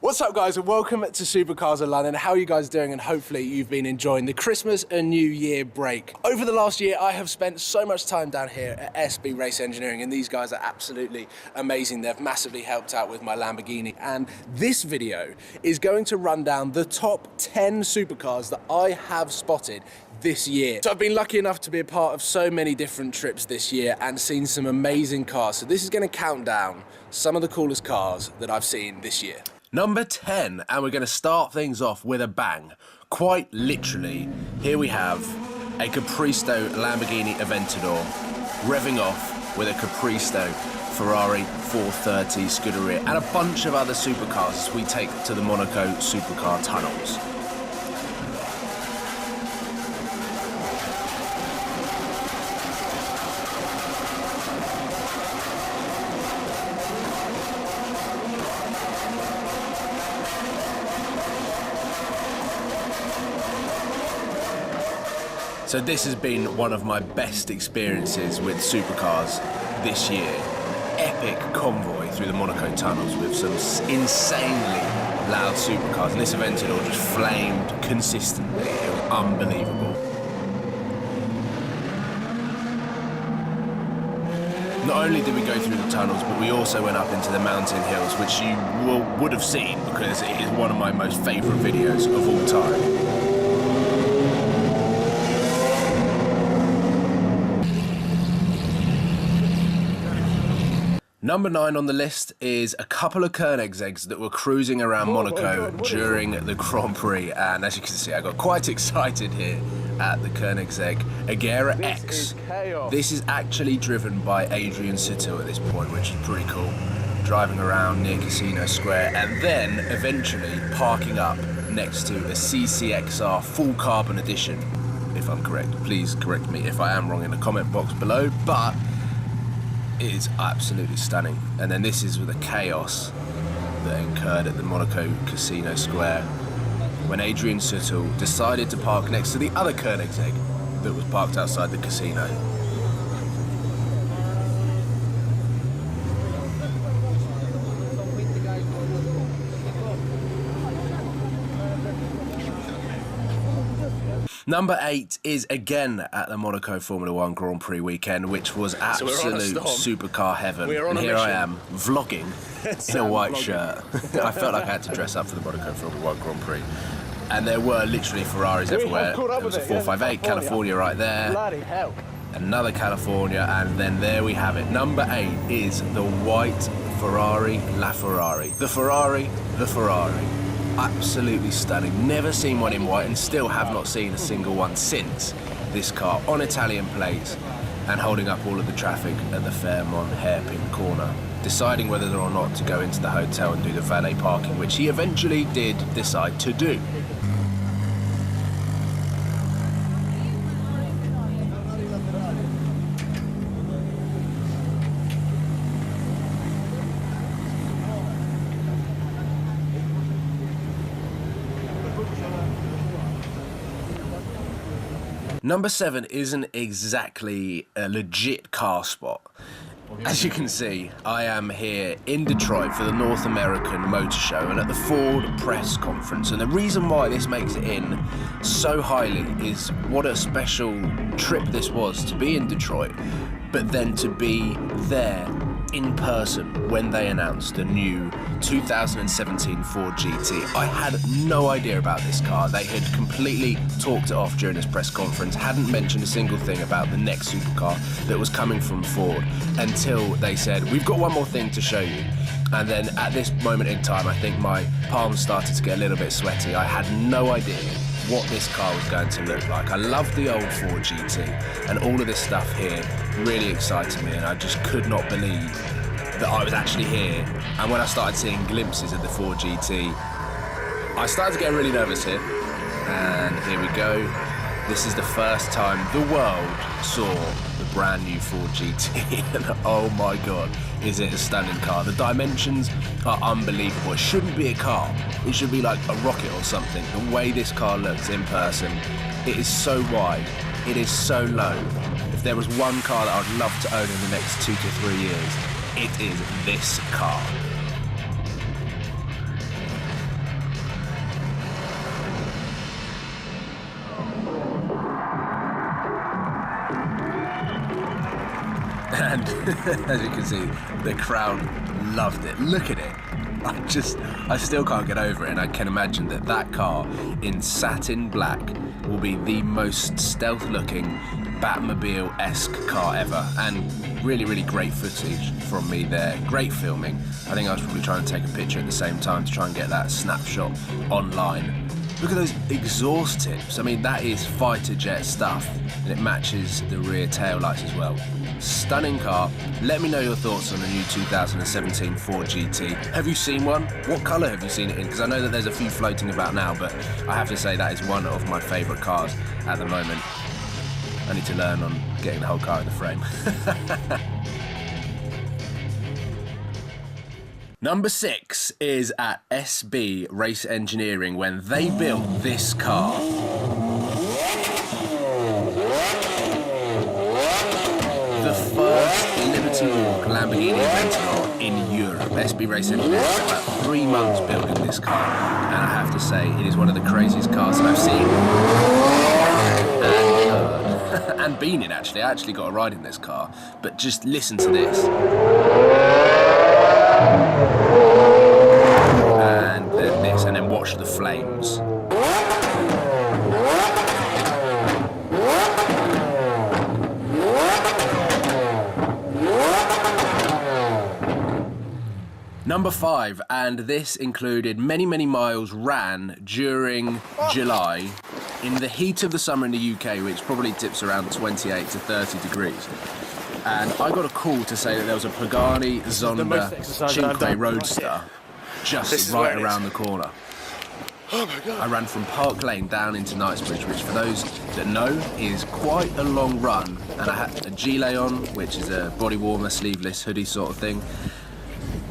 What's up guys, and welcome to Supercars in London. How are you guys doing? And hopefully you've been enjoying the Christmas and New Year break. Over the last year I have spent so much time down here at SB Race Engineering, and these guys are absolutely amazing. They've massively helped out with my Lamborghini, and this video is going to run down the top 10 supercars that I have spotted this year. So I've been lucky enough to be a part of so many different trips this year and seen some amazing cars. So this is going to count down some of the coolest cars that I've seen this year. Number 10, and we're going to start things off with a bang. Quite literally, here we have a Capristo Lamborghini Aventador revving off with a Capristo Ferrari 430 Scuderia and a bunch of other supercars as we take to the Monaco supercar tunnels. So this has been one of my best experiences with supercars this year. Epic convoy through the Monaco tunnels with some insanely loud supercars, and this Aventador just flamed consistently. It was unbelievable. Not only did we go through the tunnels, but we also went up into the mountain hills, which you would have seen because it is one of my most favourite videos of all time. Number 9 on the list is a couple of Koenigsegg's that were cruising around Monaco during the Grand Prix, and as you can see I got quite excited here at the Koenigsegg Agera X. This is actually driven by Adrian Sittel at this point, which is pretty cool. Driving around near Casino Square and then eventually parking up next to a CCXR full carbon edition, if I'm correct. Please correct me if I am wrong in the comment box below, but it is absolutely stunning. And then this is with the chaos that incurred at the Monaco Casino Square when Adrian Sittel decided to park next to the other Koenigsegg that was parked outside the casino. Number 8 is again at the Monaco Formula 1 Grand Prix weekend, which was absolute supercar heaven. And here I am, vlogging in a white shirt. I felt like I had to dress up for the Monaco Formula 1 Grand Prix. And there were literally Ferraris everywhere. There was a 458 California right there. Another California, and then there we have it. Number 8 is the white Ferrari LaFerrari. The Ferrari. Absolutely stunning. Never seen one in white and still have not seen a single one since. This car on Italian plates and holding up all of the traffic at the Fairmont hairpin corner, deciding whether or not to go into the hotel and do the valet parking, which he eventually did decide to do. Number 7 isn't exactly a legit car spot. As you can see, I am here in Detroit for the North American Motor Show and at the Ford press conference. And the reason why this makes it in so highly is what a special trip this was to be in Detroit, but then to be there in person when they announced the new 2017 Ford GT. I had no idea about this car. They had completely talked it off during this press conference, hadn't mentioned a single thing about the next supercar that was coming from Ford until they said, we've got one more thing to show you. And then at this moment in time, I think my palms started to get a little bit sweaty. I had no idea what this car was going to look like. I loved the old Ford GT, and all of this stuff here really excited me, and I just could not believe that I was actually here. And when I started seeing glimpses of the Ford GT, I started to get really nervous here. And here we go. This is the first time the world saw the brand new Ford GT, and oh my god, is it a stunning car. The dimensions are unbelievable. It shouldn't be a car, it should be like a rocket or something. The way this car looks in person, it is so wide, it is so low. If there was one car that I'd love to own in the next 2 to 3 years, it is this car. And as you can see, the crowd loved it. Look at it. I still can't get over it, and I can imagine that that car in satin black will be the most stealth-looking Batmobile-esque car ever. And really, really great footage from me there. Great filming. I think I was probably trying to take a picture at the same time to try and get that snapshot online. Look at those exhaust tips. I mean, that is fighter jet stuff, and it matches the rear tail lights as well. Stunning car. Let me know your thoughts on the new 2017 Ford GT. Have you seen one? What colour have you seen it in? Because I know that there's a few floating about now, but I have to say that is one of my favourite cars at the moment. I need to learn on getting the whole car in the frame. Number 6 is at SB Race Engineering when they built this car. The first Liberty Walk Lamborghini Aventador in Europe. SB Race Engineering spent about 3 months building this car, and I have to say it is one of the craziest cars that I've seen. And been in, actually. I actually got a ride in this car, but just listen to this. And then this, and then watch the flames. Number 5, and this included many, many miles ran during July in the heat of the summer in the UK, which probably tips around 28 to 30 degrees. And I got a call to say that there was a Pagani Zonda Cinque Roadster just right around the corner. Oh my God. I ran from Park Lane down into Knightsbridge, which for those that know is quite a long run. And I had a gilet on, which is a body warmer, sleeveless hoodie sort of thing.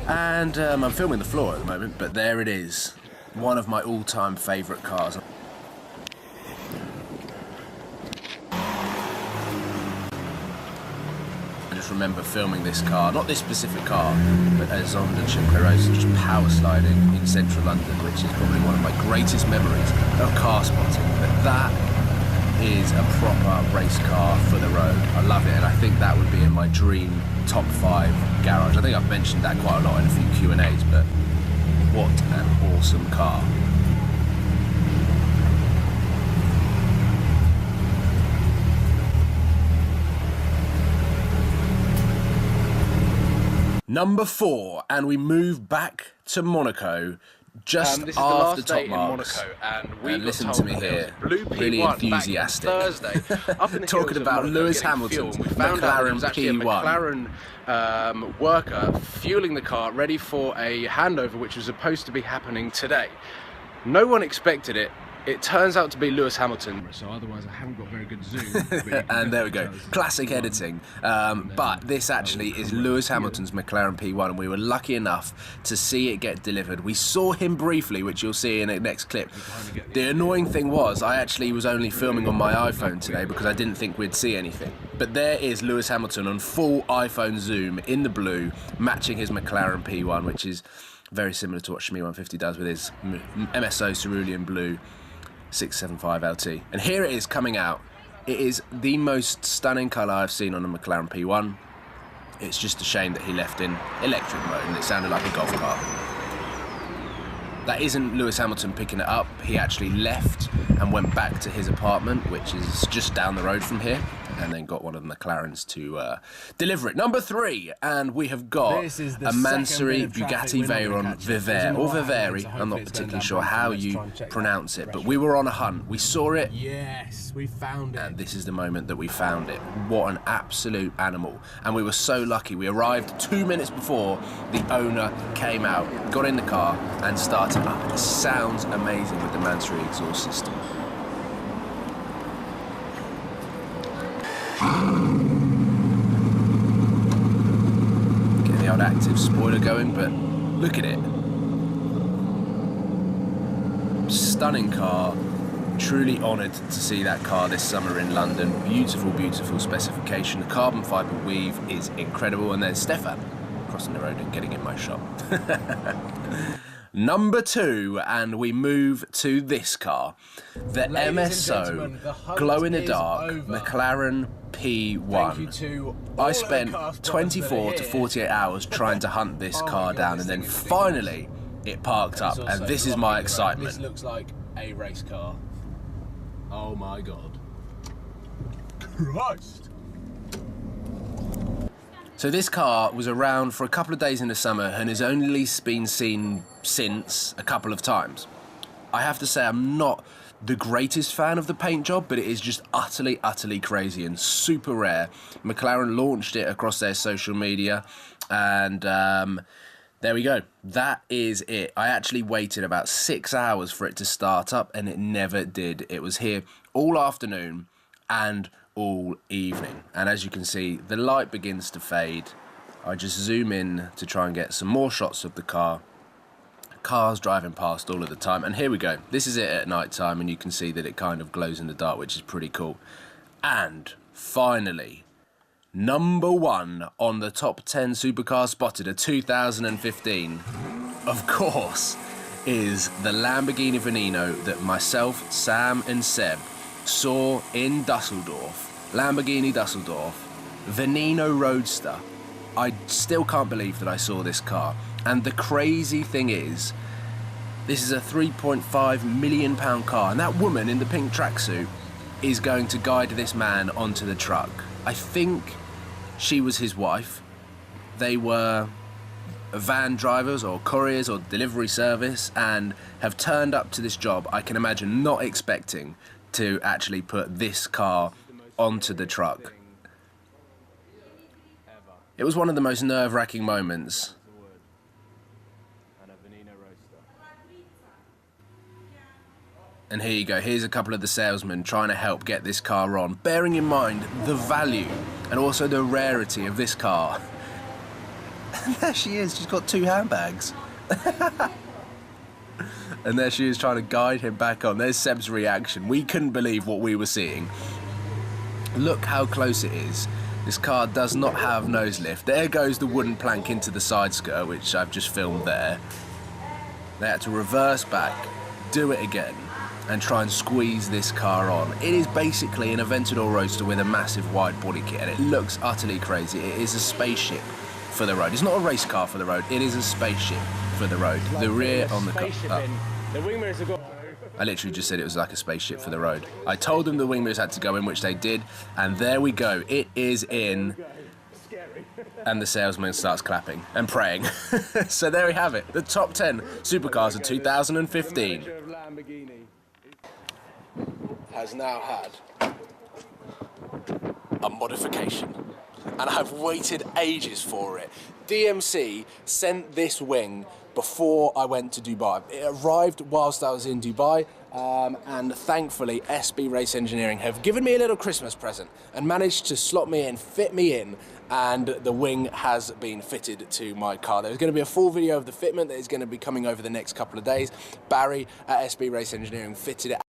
And I'm filming the floor at the moment, but there it is. One of my all-time favourite cars. I just remember filming this car, not this specific car, but a Zonda Cinque Roadster just power sliding in central London, which is probably one of my greatest memories of car spotting. But that is a proper race car for the road. I love it, and I think that would be in my dream top 5 garage. I think I've mentioned that quite a lot in a few Q&As, but what an awesome car. Number 4, and we move back to Monaco just this is after the last top day marks. in Monaco, and we Listen to me here, really P1 enthusiastic. Thursday, up in the Talking hills of about Monaco, Lewis getting Hamilton's fuel. We found out that it was McLaren actually a P1. McLaren worker fueling the car, ready for a handover, which was supposed to be happening today. No one expected it. It turns out to be Lewis Hamilton. So otherwise I haven't got very good zoom. And there we go, classic editing. But this actually is Lewis Hamilton's McLaren P1, and we were lucky enough to see it get delivered. We saw him briefly, which you'll see in the next clip. The annoying thing was I actually was only filming on my iPhone today because I didn't think we'd see anything. But there is Lewis Hamilton on full iPhone zoom in the blue, matching his McLaren P1, which is very similar to what Shmi 150 does with his MSO Cerulean Blue 675 LT. And here it is coming out. It is the most stunning colour I've seen on a McLaren P1. It's just a shame that he left in electric mode and it sounded like a golf cart. That isn't Lewis Hamilton picking it up. He actually left and went back to his apartment, which is just down the road from here, and then got one of the McLarens to deliver it. Number 3, and we have got a Mansory Bugatti Veyron Vivere, or Viveri. I'm not particularly sure how you pronounce it, but we were on a hunt. We saw it. Yes, we found it. And this is the moment that we found it. What an absolute animal. And we were so lucky. We arrived 2 minutes before the owner came out, got in the car and started up. It sounds amazing with the Mansory exhaust system. Getting the old active spoiler going, but look at it. Stunning car. Truly honoured to see that car this summer in London. Beautiful, beautiful specification. The carbon fibre weave is incredible. And then Stefan crossing the road and getting in my shot. Number 2, and we move to this car. The MSO glow-in-the-dark McLaren P1. To I spent 24 to 48 hours trying to hunt this car down, and then finally it parked up, and this is my excitement. This looks like a race car. Oh my god. Christ! So this car was around for a couple of days in the summer and has only been seen since a couple of times. I have to say I'm not the greatest fan of the paint job, but it is just utterly crazy and super rare. McLaren launched it across their social media, and there we go. That is it. I actually waited about 6 hours for it to start up, and it never did. It was here all afternoon and all evening, and as you can see, the light begins to fade. I just zoom in to try and get some more shots of the car. Cars driving past all of the time, and here we go. This is it at night time, and you can see that it kind of glows in the dark, which is pretty cool. And finally, number 1 on the top 10 supercars spotted of 2015, of course, is the Lamborghini Veneno that myself, Sam and Seb saw in Dusseldorf. Lamborghini Dusseldorf, Veneno Roadster. I still can't believe that I saw this car. And the crazy thing is, this is a £3.5 million car, and that woman in the pink tracksuit is going to guide this man onto the truck. I think she was his wife. They were van drivers or couriers or delivery service and have turned up to this job, I can imagine, not expecting to actually put this car onto the truck. It was one of the most nerve-wracking moments. And here you go, here's a couple of the salesmen trying to help get this car on, bearing in mind the value and also the rarity of this car. And there she is, she's got 2 handbags. And there she is trying to guide him back on. There's Seb's reaction. We couldn't believe what we were seeing. Look how close it is. This car does not have nose lift. There goes the wooden plank into the side skirt, which I've just filmed there. They had to reverse back, do it again, and try and squeeze this car on. It is basically an Aventador Roadster with a massive wide body kit, and it looks utterly crazy. It is a spaceship for the road. It's not a race car for the road, it is a spaceship for the road. The rear on the car. The wing mirrors have got... I literally just said it was like a spaceship for the road. I told them the wing mirrors had to go in, which they did, and there we go. It is in. And the salesman starts clapping and praying. So there we have it. The top 10 supercars of 2015. Has now had a modification, and I've waited ages for it. DMC sent this wing before I went to Dubai. It arrived whilst I was in Dubai, and thankfully SB Race Engineering have given me a little Christmas present and managed to slot me in, fit me in, and the wing has been fitted to my car. There's going to be a full video of the fitment that is going to be coming over the next couple of days. Barry at SB Race Engineering fitted it